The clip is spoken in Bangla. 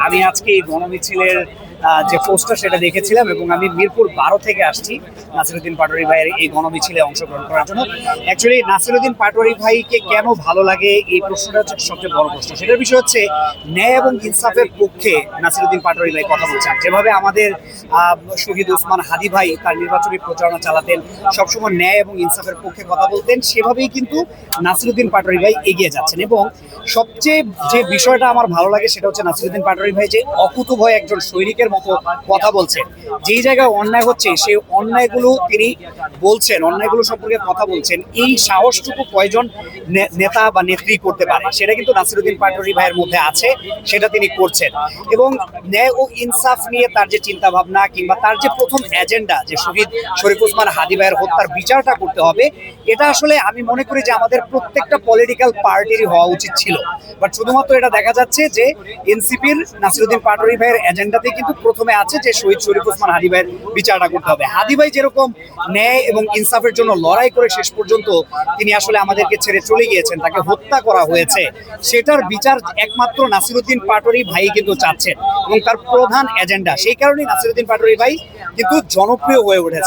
আমি আজকে এই গণমিছিলের যে পোস্টার সেটা দেখেছিলাম এবং আমি মিরপুর 12 থেকে আসছি নাসিরুদ্দিন পাটোয়ারী ভাইয়ের এই গণমিছিলে অংশগ্রহণ করার জন্য। অ্যাকচুয়ালি নাসিরুদ্দিন পাটোয়ারী ভাইকে কেন ভালো লাগে এই প্রশ্নটা হচ্ছে সবচেয়ে বড় প্রশ্ন। সেটার বিষয় হচ্ছে ন্যায় এবং ইনসাফের পক্ষে নাসিরুদ্দিন পাটোয়ারী ভাই কথা বলছেন। যেভাবে আমাদের শহীদ ওসমান হাদি ভাই তার নির্বাচনী প্রচারণা চালাতেন, সবসময় ন্যায় এবং ইনসাফের পক্ষে কথা বলতেন, সেভাবেই কিন্তু নাসিরুদ্দিন পাটোয়ারী ভাই এগিয়ে যাচ্ছেন। এবং সবচেয়ে যে বিষয়টা আমার ভালো লাগে সেটা হচ্ছে নাসিরুদ্দিন পাটোয়ারী ভাই যে অকুতোভয় একজন সৈনিকের মতো কথা বলছেন। যেই জায়গায় অন্যায় হচ্ছে সেই অন্যায়গুলো তিনি বলছেন, অন্যায়গুলো সম্পর্কে কথা বলছেন। এই সাহসটুকু কয়জন নেতা বা নেত্রী করতে পারে, সেটা কিন্তু নাসিরুদ্দিন পাটোয়ারী ভাইয়ের মধ্যে আছে, সেটা তিনি করছেন। এবং ন্যায় ও ইনসাফ নিয়ে তার যে চিন্তা ভাবনা কিংবা তার যে প্রথম এজেন্ডা যে শহীদ শরীফ ওসমান হাদি ভাইয়ের হত্যার বিচারটা করতে হবে, এটা আসলে আমি মনে করি যে আমাদের প্রত্যেকটা পলিটিক্যাল পার্টিরই হওয়া উচিত ছিল। বাট শুধুমাত্র এটা দেখা যাচ্ছে যে এনসিপির নাসিরুদ্দিন পাটোয়ারী ভাইয়ের এজেন্ডাতে কিন্তু প্রথমে আছে যে শহীদ শরীফ ওসমান হাদি ভাইয়ের বিচারটা করতে হবে। হাদি ভাই যেরকম ন্যায় এবং ইনসাফের জন্য লড়াই করে শেষ পর্যন্ত তিনি আসলে আমাদেরকে ছেড়ে চলে গিয়েছেন, তাকে হত্যা করা হয়েছে, সেটার বিচার একমাত্র নাসিরুদ্দিন পাটোয়ারী ভাই কিন্তু চাচ্ছেন এবং তার প্রধান এজেন্ডা। সেই কারণেই নাসিরুদ্দিন পাটোয়ারী ভাই কিন্তু জনপ্রিয় হয়ে উঠেছে।